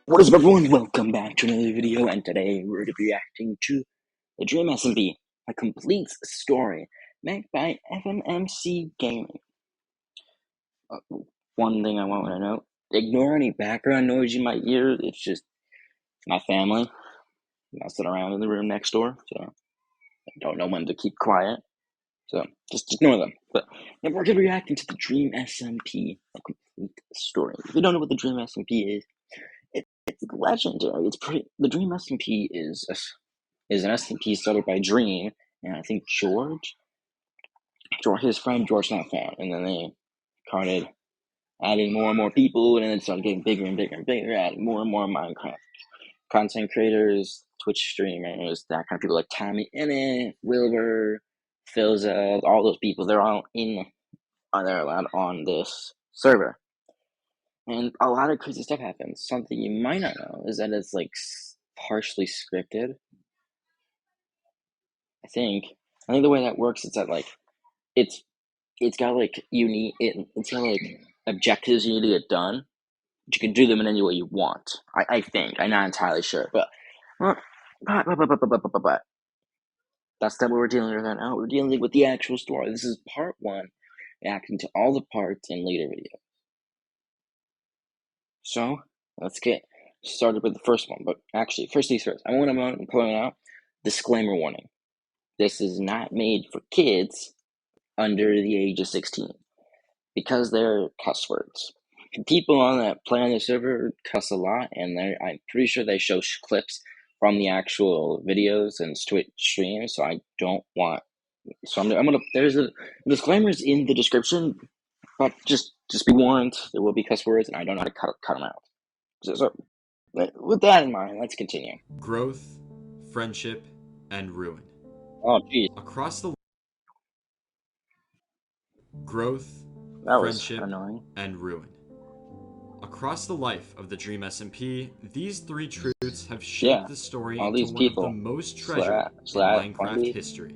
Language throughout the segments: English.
What is up, everyone? Welcome back to another video, and today we're going to be reacting to the Dream SMP, a complete story made by EvanMCGaming. One thing I want to note, ignore any background noise you might hear. It's just my family messing around in the room next door, so I don't know when to keep quiet, so just ignore them. But we're going to be reacting to the Dream SMP, a complete story. If you don't know what the Dream SMP is, it's legendary. The Dream SMP is an SMP started by Dream, and I think his friend George not found, and then they started adding more and more people, and then it started getting bigger and bigger and bigger, adding more and more Minecraft content creators, Twitch streamers, that kind of people like Tommy Innit, Wilbur, Philza, all those people. They're allowed on this server. And a lot of crazy stuff happens. Something you might not know is that it's like partially scripted. I think the way that works is that like it's got like it's got like objectives you need to get done. But you can do them in any way you want. I think I'm not entirely sure, but that's not what we're dealing with right now. We're dealing with the actual story. This is part one, reacting to all the parts in later videos. So let's get started with the first one. But actually, first things first, I want to point out disclaimer warning. This is not made for kids under the age of 16 because they're cuss words. People that play on the server cuss a lot, and I'm pretty sure they show clips from the actual videos and Twitch streams. So I don't want. So I'm gonna. There's a disclaimers in the description, but just be warned, there will be cuss words, and I don't know how to cut them out. So with that in mind, let's continue. Growth, friendship, and ruin. Oh, geez. Across the growth, That friendship, was annoying. and ruin. Across the life of the Dream SMP, these three truths have shaped the story into one of the most treasured in Minecraft history.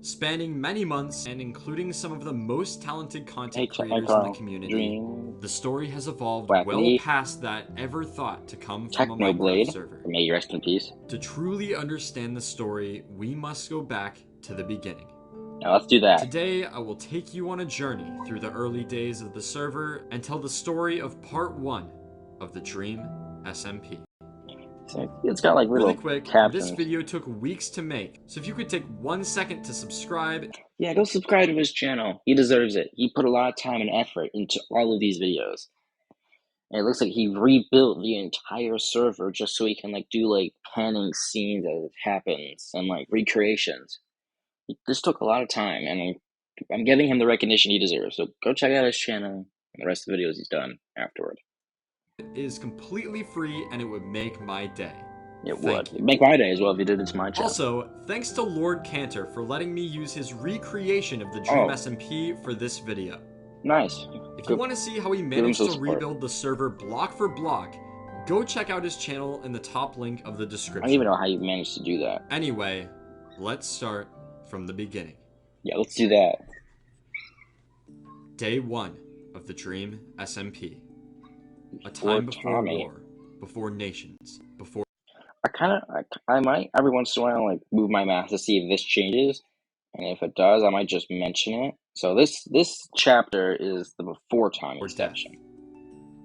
Spanning many months and including some of the most talented content creators in the community, the story has evolved well past that ever thought to come from a Minecraft server. May you rest in peace. To truly understand the story, we must go back to the beginning. Now let's do that. Today, I will take you on a journey through the early days of the server and tell the story of part 1 of the Dream SMP. It's got like little really quick, captions. This video took weeks to make, so if you could take 1 second to subscribe. Yeah, go subscribe to his channel. He deserves it. He put a lot of time and effort into all of these videos. And it looks like he rebuilt the entire server just so he can like do like panning scenes as it happens and like recreations. This took a lot of time, and I'm giving him the recognition he deserves. So go check out his channel and the rest of the videos he's done afterward. It is completely free, and it would make my day. It would. It'd make my day as well if you did it to my channel. Also, thanks to Lord Cantor for letting me use his recreation of the Dream SMP for this video. Nice. If you want to see how he managed to rebuild the server block for block, go check out his channel in the top link of the description. I don't even know how you managed to do that. Anyway, let's start from the beginning. Yeah, let's do that. Day 1 of the Dream SMP. A time before war, before nations, before... I might every once in a while like move my mouse to see if this changes, and if it does, I might just mention it. So this chapter is the before time extension.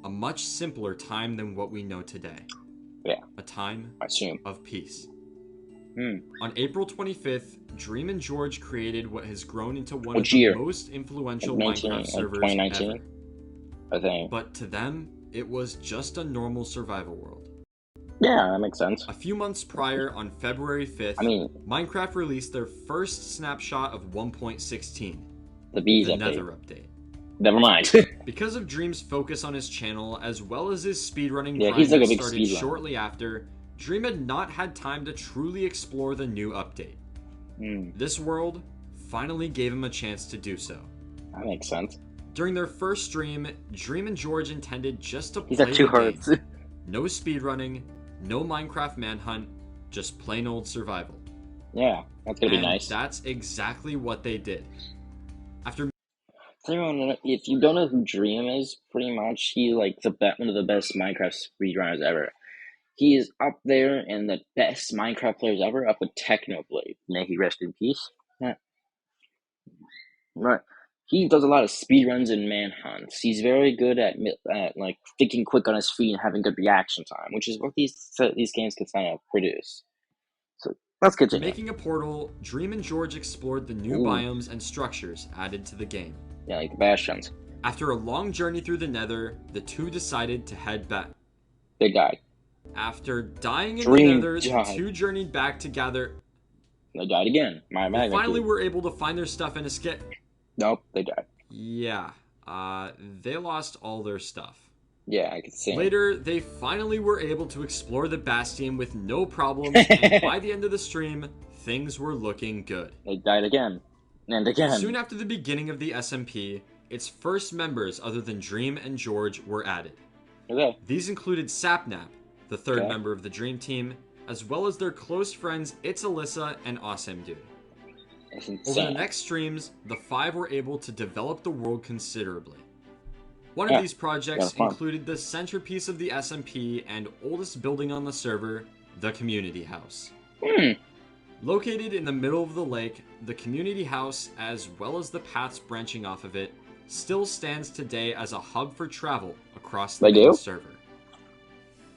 A much simpler time than what we know today. Yeah. A time of peace. Hmm. On April 25th, Dream and George created what has grown into one of the most influential Minecraft servers 2019, ever. I think. But to them, it was just a normal survival world. Yeah, that makes sense. A few months prior, on February 5th, Minecraft released their first snapshot of 1.16, the Nether update. Never mind. Because of Dream's focus on his channel, as well as his speedrunning grind he's like a big started shortly after, Dream had not had time to truly explore the new update. This world finally gave him a chance to do so. That makes sense. During their first stream, Dream and George intended just to play the game. No speedrunning, no Minecraft manhunt, just plain old survival. Yeah, that's gonna be nice. That's exactly what they did. After If you don't know who Dream is, pretty much he's like one of the best Minecraft speedrunners ever. He is up there in the best Minecraft players ever, up with Technoblade. May he rest in peace. Yeah. Right. He does a lot of speedruns and manhunts. He's very good at like thinking quick on his feet and having good reaction time, which is what these games can kind of produce. So let's continue. Making a portal, Dream and George explored the new biomes and structures added to the game. Yeah, like the bastions. After a long journey through the Nether, the two decided to head back. They died. After dying in the Nether, the two journeyed back to gather. They died again. They finally were able to find their stuff and escape. Nope, they died. Yeah, they lost all their stuff. Yeah, I can see. Later, they finally were able to explore the Bastion with no problems, and by the end of the stream, things were looking good. They died again. And again. Soon after the beginning of the SMP, its first members other than Dream and George were added. Okay. These included Sapnap, the third member of the Dream Team, as well as their close friends It's Alyssa and Awesome Dude. Over the next streams, the five were able to develop the world considerably. One of these projects included the centerpiece of the SMP and oldest building on the server, the Community House. Located in the middle of the lake, the Community House, as well as the paths branching off of it, still stands today as a hub for travel across the main server.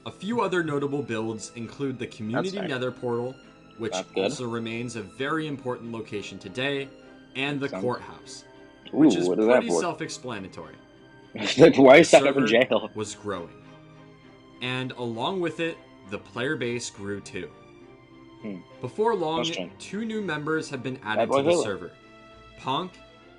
A few other notable builds include the Community Nether Portal, which also remains a very important location today, and the Courthouse, which is pretty self-explanatory. Why is that in jail? Was growing. And along with it, the player base grew too. Before long, two new members have been added to the server. Punk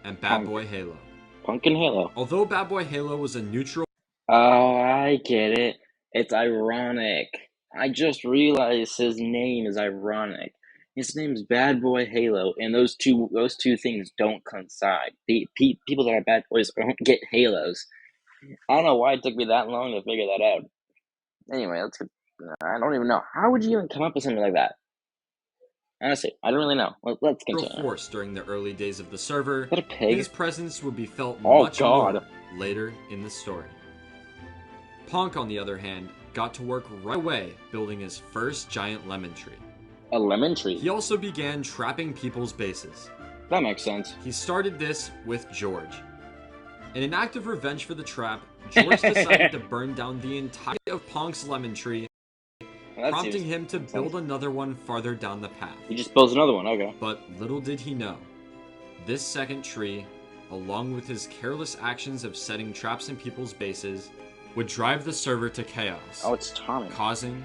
and Bad Boy Halo. Punk and Halo. Although Bad Boy Halo was a neutral... Oh, I get it. It's ironic. I just realized his name is ironic. His name's Bad Boy Halo, and those two things don't coincide. People that are bad boys don't get halos. I don't know why it took me that long to figure that out. Anyway, I don't even know. How would you even come up with something like that? Honestly, I don't really know. Let's continue. Force during the early days of the server, his presence would be felt more later in the story. Punk, on the other hand, got to work right away building his first giant lemon tree. A lemon tree? He also began trapping people's bases. That makes sense. He started this with George. In an act of revenge for the trap, George decided to burn down the entirety of Punk's lemon tree, prompting him to build another one farther down the path. He just builds another one, okay. But little did he know, this second tree, along with his careless actions of setting traps in people's bases, would drive the server to chaos. Oh, it's Tommy. Causing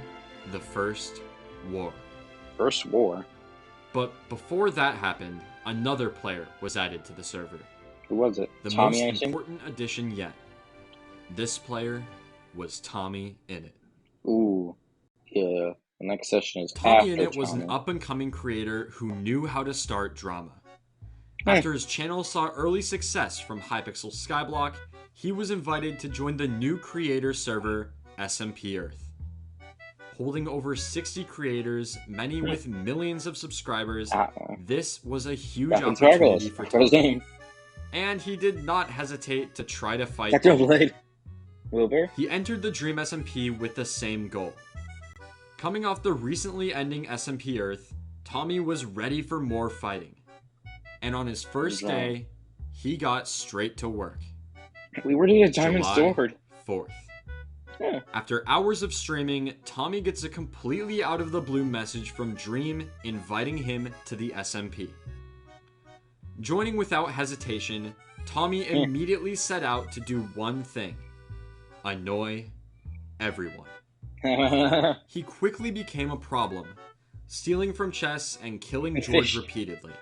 the First War. First War? But before that happened, another player was added to the server. Who was it? The most important addition yet. This player was Tommy Innit. Ooh, yeah. The next session is Tommy Innit was an up-and-coming creator who knew how to start drama. After his channel saw early success from Hypixel Skyblock, he was invited to join the new creator server, SMP Earth. Holding over 60 creators, many with millions of subscribers, this was a huge opportunity for Tommy. And he did not hesitate to try to fight. Wilbur? He entered the Dream SMP with the same goal. Coming off the recently ending SMP Earth, Tommy was ready for more fighting. And on his first day, he got straight to work. We were doing a diamond sword. 4th. Yeah. After hours of streaming, Tommy gets a completely out of the blue message from Dream inviting him to the SMP. Joining without hesitation, Tommy immediately set out to do one thing: annoy everyone. He quickly became a problem, stealing from chests and killing George repeatedly.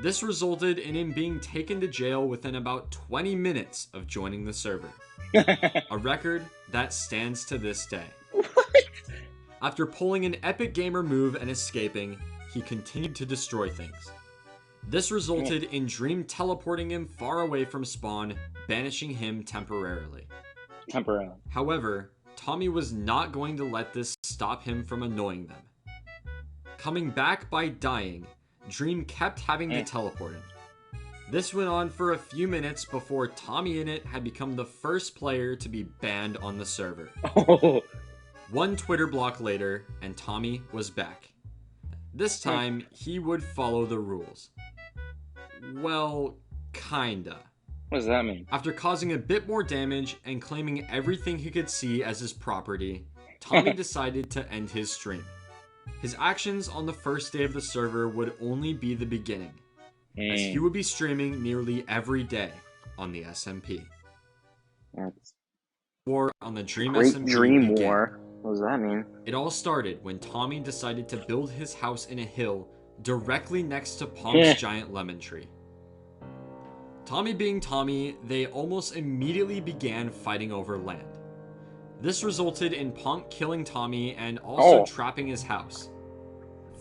This resulted in him being taken to jail within about 20 minutes of joining the server. A record that stands to this day. After pulling an epic gamer move and escaping, he continued to destroy things. This resulted in Dream teleporting him far away from spawn, banishing him temporarily. However, Tommy was not going to let this stop him from annoying them. Coming back by dying, Dream kept having to teleport him. This went on for a few minutes before TommyInnit had become the first player to be banned on the server. One Twitter block later, and Tommy was back. This time, he would follow the rules. Well, kinda. What does that mean? After causing a bit more damage and claiming everything he could see as his property, Tommy decided to end his stream. His actions on the first day of the server would only be the beginning, as he would be streaming nearly every day on the SMP. War on the Dream SMP Dream began. War. What does that mean? It all started when Tommy decided to build his house in a hill directly next to Punk's giant lemon tree. Tommy being Tommy, they almost immediately began fighting over land. This resulted in Punk killing Tommy and also trapping his house.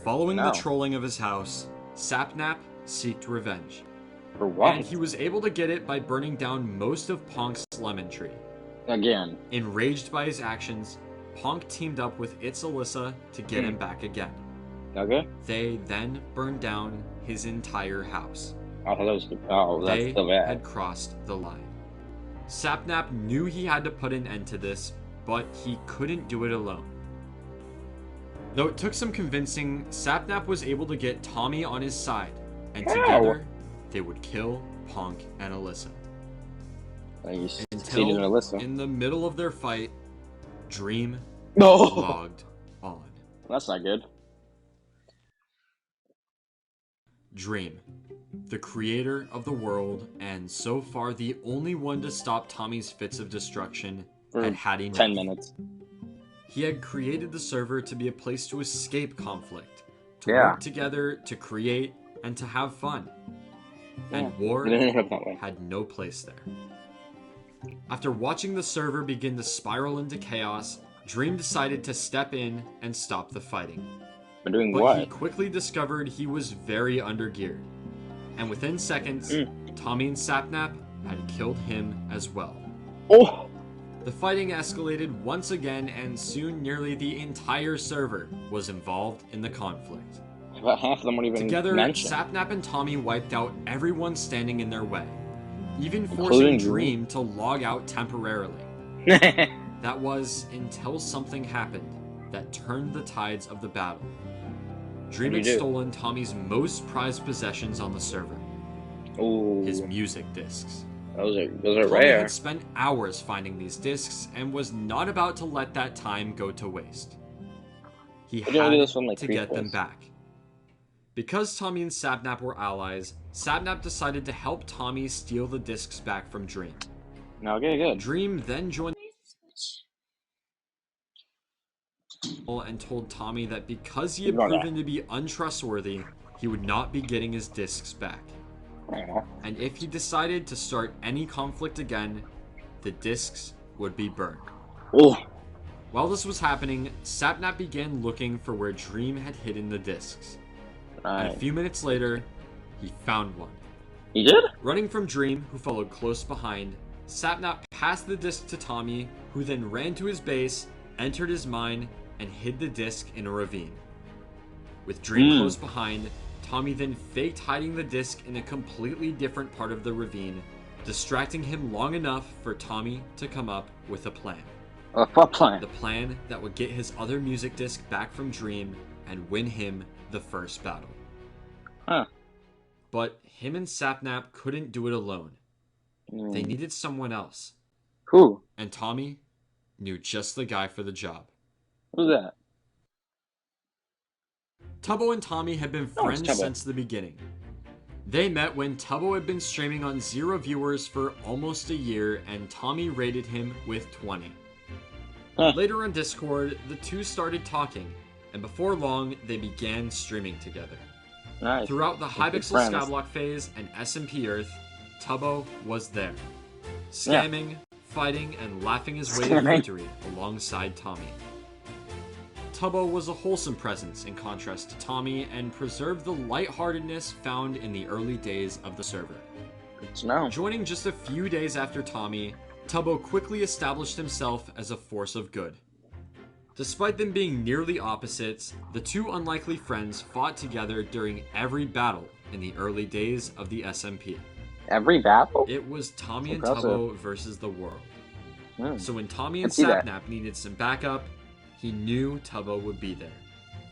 Following the trolling of his house, Sapnap sought revenge. For what? And he was able to get it by burning down most of Punk's lemon tree. Again. Enraged by his actions, Punk teamed up with It's Alyssa to get him back again. Okay. They then burned down his entire house. That's so bad. They had crossed the line. Sapnap knew he had to put an end to this, but he couldn't do it alone. Though it took some convincing, Sapnap was able to get Tommy on his side, and together they would kill Punk and Alyssa. Until, in the middle of their fight, Dream logged on. That's not good. Dream, the creator of the world, and so far the only one to stop Tommy's fits of destruction, had enough. 10 minutes. He had created the server to be a place to escape conflict, to work together, to create, and to have fun. And war had no place there. After watching the server begin to spiral into chaos, Dream decided to step in and stop the fighting. But doing But what? he quickly discovered he was very undergeared. And within seconds, Tommy and Sapnap had killed him as well. Oh! The fighting escalated once again, and soon nearly the entire server was involved in the conflict. About half of them weren't even Together, mentioned. Sapnap and Tommy wiped out everyone standing in their way, even forcing Dream to log out temporarily. That was until something happened that turned the tides of the battle. Dream had stolen Tommy's most prized possessions on the server. Ooh. His music discs. Those are Tommy rare. had spent hours finding these discs and was not about to let that time go to waste. He had to get them back. Because Tommy and Sapnap were allies, Sapnap decided to help Tommy steal the discs back from Dream. Okay, good. Dream then joined and told Tommy that because he had proven to be untrustworthy, he would not be getting his discs back. And if he decided to start any conflict again, the discs would be burned. While this was happening, Sapnap began looking for where Dream had hidden the discs. And a few minutes later, he found one. He did? Running from Dream, who followed close behind, Sapnap passed the disc to Tommy, who then ran to his base, entered his mine, and hid the disc in a ravine. With Dream close behind, Tommy then faked hiding the disc in a completely different part of the ravine, distracting him long enough for Tommy to come up with a plan. What plan? The plan that would get his other music disc back from Dream and win him the first battle. But him and Sapnap couldn't do it alone. They needed someone else. Who? And Tommy knew just the guy for the job. Who's that? Tubbo and Tommy had been friends since the beginning. They met when Tubbo had been streaming on 0 viewers for almost a year, and Tommy rated him with 20. Later on Discord, the two started talking, and before long, they began streaming together. Nice. Throughout the Hypixel Skyblock phase and SMP Earth, Tubbo was there, scamming, fighting, and laughing his way to victory alongside Tommy. Tubbo was a wholesome presence in contrast to Tommy, and preserved the lightheartedness found in the early days of the server. Joining just a few days after Tommy, Tubbo quickly established himself as a force of good. Despite them being nearly opposites, the two unlikely friends fought together during every battle in the early days of the SMP. Every battle? It was Tommy and Tubbo versus the world. So when Tommy and Sapnap needed some backup, he knew Tubbo would be there.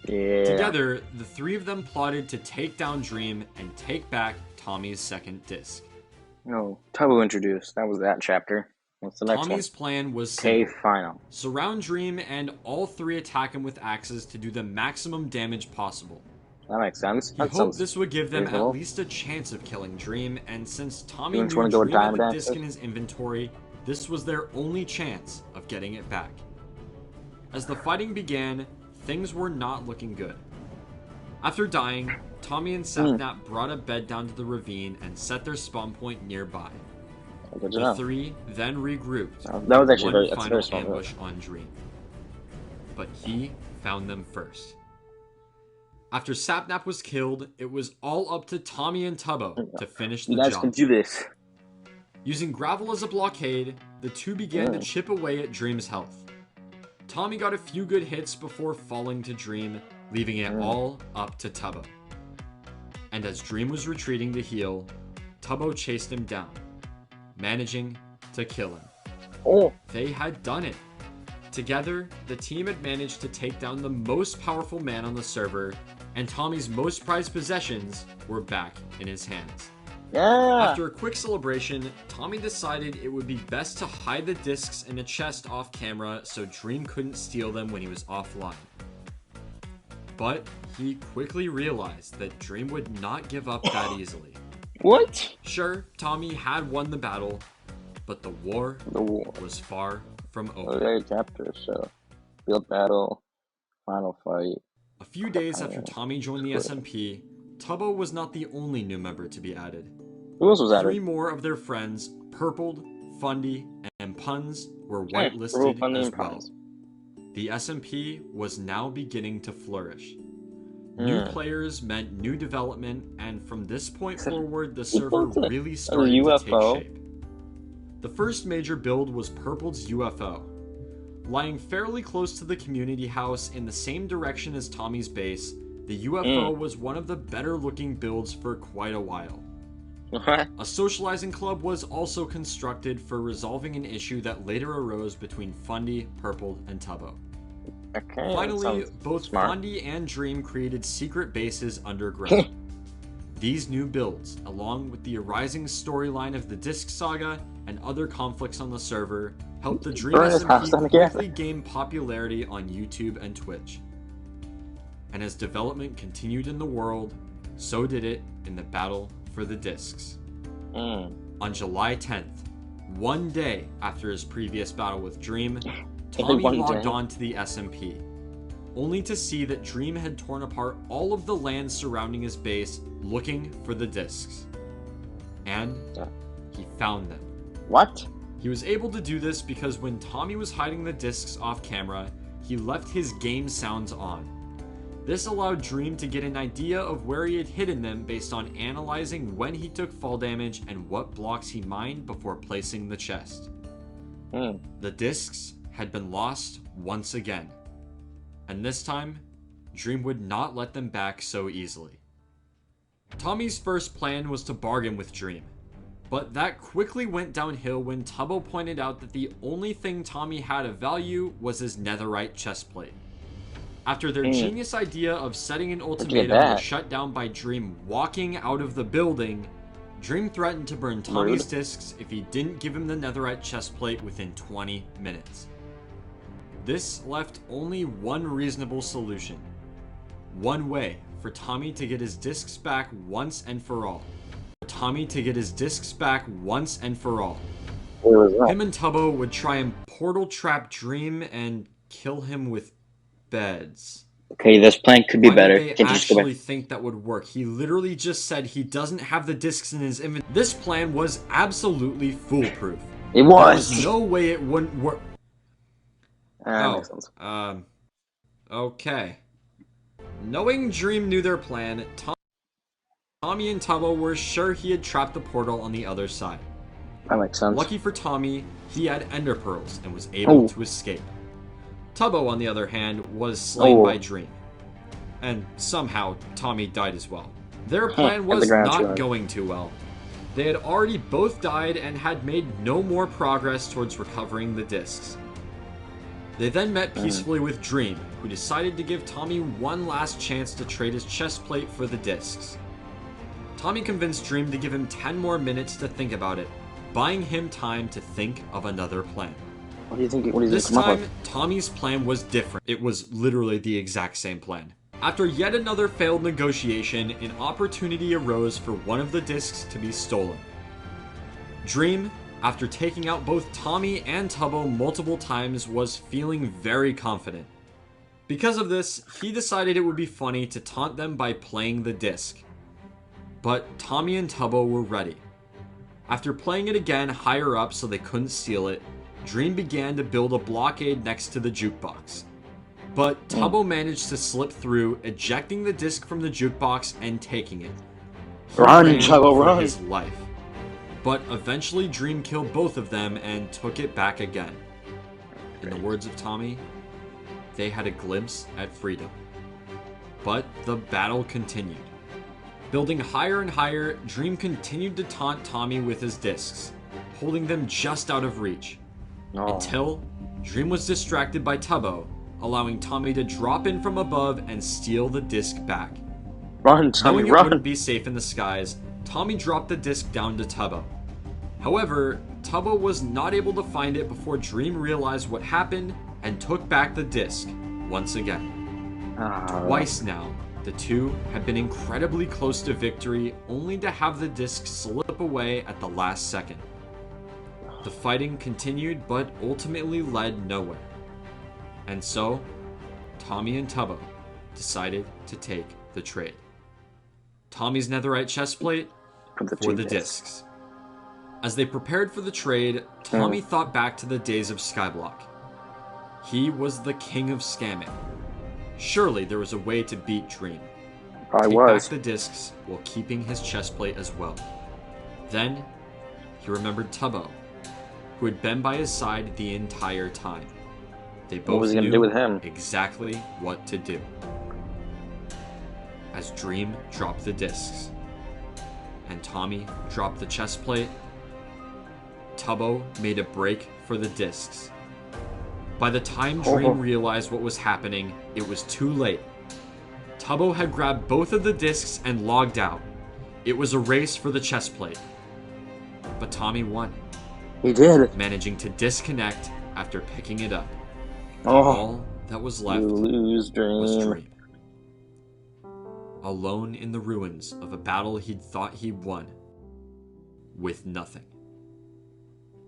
Yeah. Together, the three of them plotted to take down Dream and take back Tommy's second disc. No, Tubbo introduced. That was that chapter. What's the next one? Tommy's plan was simple. Final. Surround Dream and all three attack him with axes to do the maximum damage possible. That makes sense. He hoped this would give them at least a chance of killing Dream, and since Tommy knew Dream had the disc in his inventory, this was their only chance of getting it back. As the fighting began, things were not looking good. After dying, Tommy and Sapnap brought a bed down to the ravine and set their spawn point nearby. The three then regrouped. That was actually one final ambush on Dream. But he found them first. After Sapnap was killed, it was all up to Tommy and Tubbo to finish the job. You guys can do this. Using gravel as a blockade, the two began to chip away at Dream's health. Tommy got a few good hits before falling to Dream, leaving it all up to Tubbo. And as Dream was retreating to heal, Tubbo chased him down, managing to kill him. They had done it. Together, the team had managed to take down the most powerful man on the server, and Tommy's most prized possessions were back in his hands. After a quick celebration, Tommy decided it would be best to hide the discs in a chest off camera so Dream couldn't steal them when he was offline. But he quickly realized that Dream would not give up that easily. What? Sure, Tommy had won the battle, but the war was far from over. Okay, chapter, so field battle, final fight. A few days after Tommy joined the SMP, Tubbo was not the only new member to be added. Who else was added? Three more of their friends, Purpled, Fundy, and Puns, were whitelisted as well. The SMP was now beginning to flourish. New players meant new development, and from this point forward, the server really started to take shape. The first major build was Purpled's UFO. Lying fairly close to the community house in the same direction as Tommy's base, the UFO was one of the better looking builds for quite a while. A socializing club was also constructed for resolving an issue that later arose between Fundy, Purple, and Tubbo. Finally, both Fundy and Dream created secret bases underground. These new builds, along with the arising storyline of the Disc Saga and other conflicts on the server, helped the Dream SMP quickly gain popularity on YouTube and Twitch. And as development continued in the world, so did it in the battle for the discs. On July 10th, one day after his previous battle with Dream, Tommy logged on to the SMP, only to see that Dream had torn apart all of the land surrounding his base looking for the discs. And he found them. What? He was able to do this because when Tommy was hiding the discs off camera, he left his game sounds on. This allowed Dream to get an idea of where he had hidden them based on analyzing when he took fall damage and what blocks he mined before placing the chest. The discs had been lost once again, and this time, Dream would not let them back so easily. Tommy's first plan was to bargain with Dream, but that quickly went downhill when Tubbo pointed out that the only thing Tommy had of value was his netherite chestplate. After their genius idea of setting an ultimatum was shut down by Dream walking out of the building, Dream threatened to burn Tommy's discs if he didn't give him the netherite chestplate within 20 minutes. This left only one reasonable solution. One way for Tommy to get his discs back once and for all. Him and Tubbo would try and portal trap Dream and kill him with beds. Okay, this plan could be better. Why did they actually think that would work? He literally just said he doesn't have the discs in his inventory. This plan was absolutely foolproof. It was. There was no way it wouldn't work. Okay. Knowing Dream knew their plan, Tommy and Tubbo were sure he had trapped the portal on the other side. That makes sense. Lucky for Tommy, he had ender pearls and was able to escape. Tubbo, on the other hand, was slain by Dream. And somehow, Tommy died as well. Their plan was not going too well. They had already both died and had made no more progress towards recovering the discs. They then met peacefully with Dream, who decided to give Tommy one last chance to trade his chest plate for the discs. Tommy convinced Dream to give him 10 more minutes to think about it, buying him time to think of another plan. What do you think? What do you This time, Tommy's plan was different. It was literally the exact same plan. After yet another failed negotiation, an opportunity arose for one of the discs to be stolen. Dream, after taking out both Tommy and Tubbo multiple times, was feeling very confident. Because of this, he decided it would be funny to taunt them by playing the disc. But Tommy and Tubbo were ready. After playing it again higher up so they couldn't steal it, Dream began to build a blockade next to the jukebox. But Tubbo managed to slip through, ejecting the disc from the jukebox and taking it. Run, Tubbo, run! For his life. But eventually Dream killed both of them and took it back again. In the words of Tommy, they had a glimpse at freedom. But the battle continued. Building higher and higher, Dream continued to taunt Tommy with his discs, holding them just out of reach. Until Dream was distracted by Tubbo, allowing Tommy to drop in from above and steal the disc back. Run, Tommy, Knowing run! It wouldn't be safe in the skies, Tommy dropped the disc down to Tubbo. However, Tubbo was not able to find it before Dream realized what happened and took back the disc once again. Twice now, the two had been incredibly close to victory, only to have the disc slip away at the last second. The fighting continued, but ultimately led nowhere. And so, Tommy and Tubbo decided to take the trade. Tommy's netherite chestplate for the discs. As they prepared for the trade, Tommy thought back to the days of Skyblock. He was the king of scamming. Surely there was a way to beat Dream. Take back the discs while keeping his chestplate as well. Then, he remembered Tubbo, who had been by his side the entire time. They both knew exactly what to do. As Dream dropped the discs, and Tommy dropped the chestplate, Tubbo made a break for the discs. By the time Dream realized what was happening, it was too late. Tubbo had grabbed both of the discs and logged out. It was a race for the chestplate. But Tommy won. He did. Managing to disconnect after picking it up. All that was left was Dream. Alone in the ruins of a battle he'd thought he'd won. With nothing.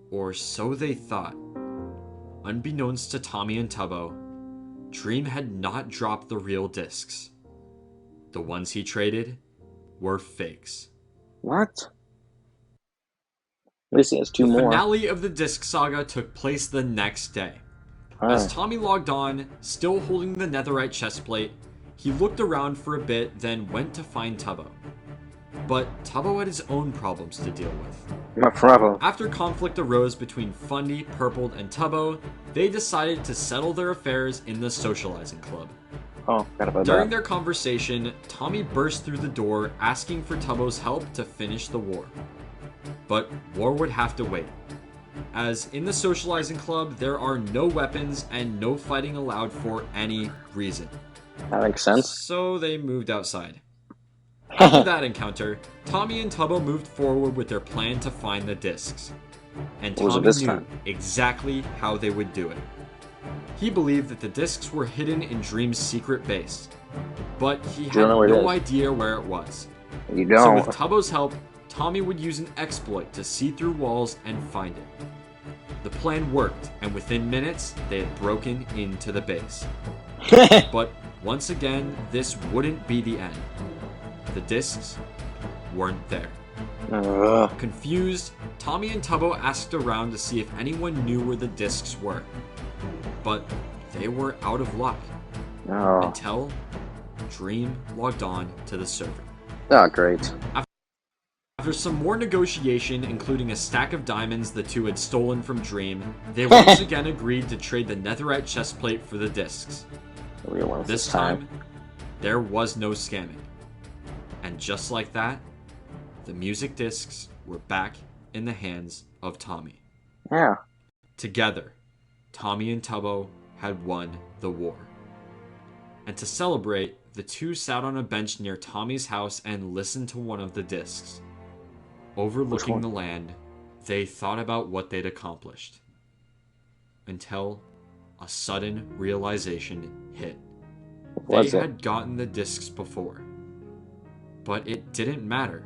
Or so they thought. Unbeknownst to Tommy and Tubbo, Dream had not dropped the real discs. The ones he traded were fakes. What? At least he has two more. The finale of the Disc Saga took place the next day. As Tommy logged on, still holding the netherite chestplate, he looked around for a bit, then went to find Tubbo. But Tubbo had his own problems to deal with. My problem. After conflict arose between Fundy, Purpled, and Tubbo, they decided to settle their affairs in the socializing club. During their conversation, Tommy burst through the door, asking for Tubbo's help to finish the war. But war would have to wait, as in the socializing club, there are no weapons and no fighting allowed for any reason. That makes sense. So they moved outside. After that encounter, Tommy and Tubbo moved forward with their plan to find the discs. And Tommy knew exactly how they would do it. He believed that the discs were hidden in Dream's secret base, but he had no idea where it was. You don't. So with Tubbo's help, Tommy would use an exploit to see through walls and find it. The plan worked, and within minutes, they had broken into the base. But once again, this wouldn't be the end. The discs weren't there. Confused, Tommy and Tubbo asked around to see if anyone knew where the discs were. But they were out of luck. Until Dream logged on to the server. Oh, great. After some more negotiation, including a stack of diamonds the two had stolen from Dream, they once again agreed to trade the netherite chestplate for the discs. The real ones this time, there was no scamming. And just like that, the music discs were back in the hands of Tommy. Yeah. Together, Tommy and Tubbo had won the war. And to celebrate, the two sat on a bench near Tommy's house and listened to one of the discs. Overlooking the land, they thought about what they'd accomplished. Until a sudden realization hit. They had gotten the discs before. But it didn't matter.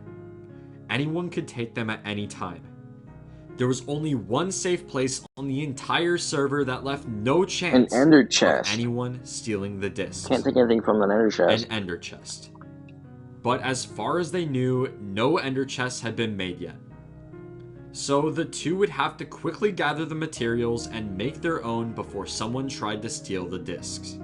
Anyone could take them at any time. There was only one safe place on the entire server that left no chance of anyone stealing the discs. Can't take anything from an ender chest. An ender chest. But as far as they knew, no ender chests had been made yet. So the two would have to quickly gather the materials and make their own before someone tried to steal the discs.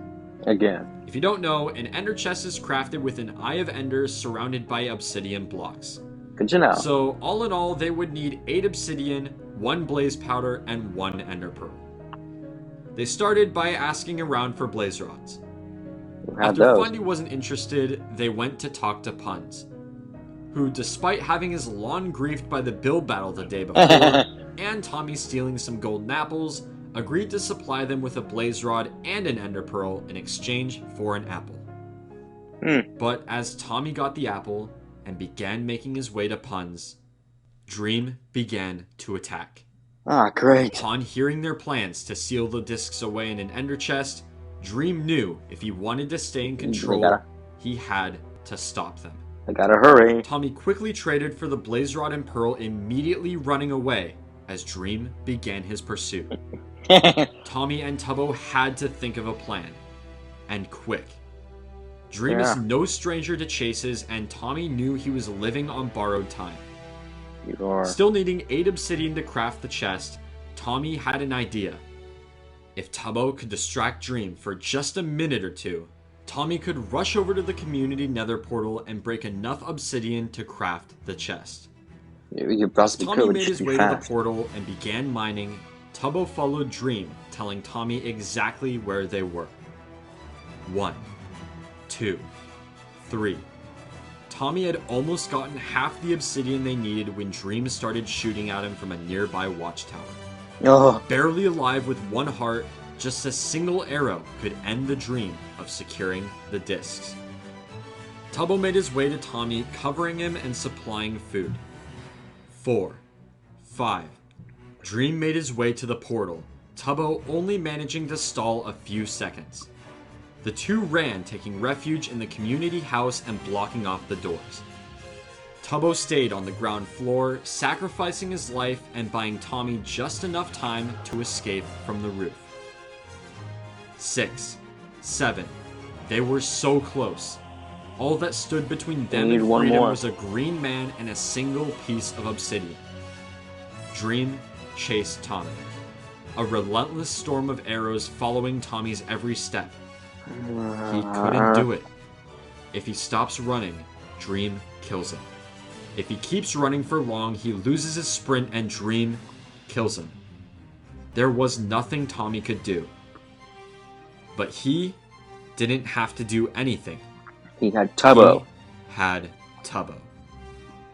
Again. If you don't know, an ender chest is crafted with an Eye of Ender surrounded by obsidian blocks. Good to know. So all in all, they would need 8 obsidian, 1 blaze powder, and 1 ender pearl. They started by asking around for blaze rods. After Fundy wasn't interested, they went to talk to Puns, who, despite having his lawn griefed by the build battle the day before, and Tommy stealing some golden apples, agreed to supply them with a blaze rod and an ender pearl in exchange for an apple. But as Tommy got the apple and began making his way to Puns, Dream began to attack. Ah, great. Upon hearing their plans to seal the discs away in an ender chest, Dream knew if he wanted to stay in control, he had to stop them. I gotta hurry. Tommy quickly traded for the blaze rod and pearl, immediately running away as Dream began his pursuit. Tommy and Tubbo had to think of a plan, and quick. Dream is no stranger to chases, and Tommy knew he was living on borrowed time. Still needing 8 obsidian to craft the chest, Tommy had an idea. If Tubbo could distract Dream for just a minute or two, Tommy could rush over to the community nether portal and break enough obsidian to craft the chest. Tommy made his way to the portal and began mining. Tubbo followed Dream, telling Tommy exactly where they were. 1, 2, 3. Tommy had almost gotten half the obsidian they needed when Dream started shooting at him from a nearby watchtower. Barely alive with 1 heart, just a single arrow could end the dream of securing the discs. Tubbo made his way to Tommy, covering him and supplying food. 4, 5. Dream made his way to the portal, Tubbo only managing to stall a few seconds. The two ran, taking refuge in the community house and blocking off the doors. Tubbo stayed on the ground floor, sacrificing his life and buying Tommy just enough time to escape from the roof. 6, 7. They were so close. All that stood between them and freedom was a green man and a single piece of obsidian. Dream chased Tommy. A relentless storm of arrows following Tommy's every step. He couldn't do it. If he stops running, Dream kills him. If he keeps running for long, he loses his sprint and Dream kills him. There was nothing Tommy could do. But he didn't have to do anything. He had Tubbo. He had Tubbo.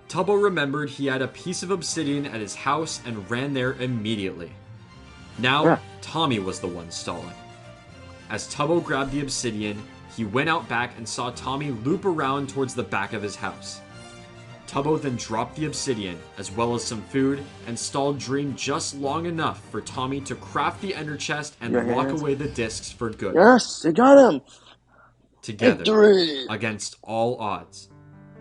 Tubbo remembered he had a piece of obsidian at his house and ran there immediately. Now, Tommy was the one stalling. As Tubbo grabbed the obsidian, he went out back and saw Tommy loop around towards the back of his house. Tubbo then dropped the obsidian, as well as some food, and stalled Dream just long enough for Tommy to craft the ender chest and lock away the discs for good. Yes, they got him! Together, Victory! Against all odds,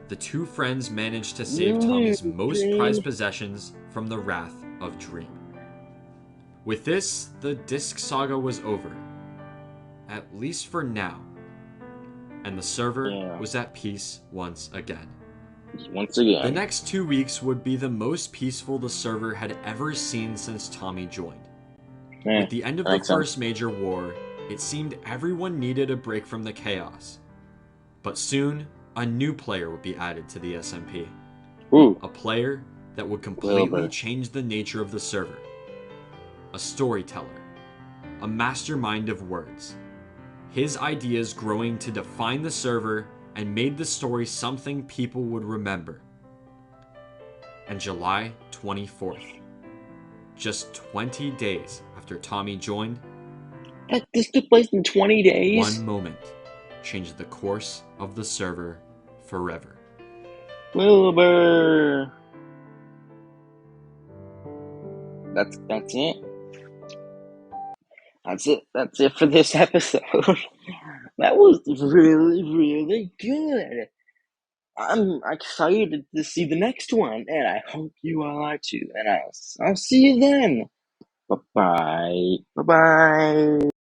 the two friends managed to save Tommy's most prized possessions from the wrath of Dream. With this, the Disc Saga was over. At least for now. And the server was at peace once again. The next 2 weeks would be the most peaceful the server had ever seen since Tommy joined. With the end of the first major war, it seemed everyone needed a break from the chaos. But soon, a new player would be added to the SMP. A player that would completely change the nature of the server. A storyteller. A mastermind of words. His ideas growing to define the server and made the story something people would remember. and July 24th. Just 20 days after Tommy joined, this took place in 20 days? One moment changed the course of the server forever. Wilbur! That's it. That's it for this episode. That was really, really good. I'm excited to see the next one, and I hope you all are too. And I'll see you then. Bye-bye. Bye-bye.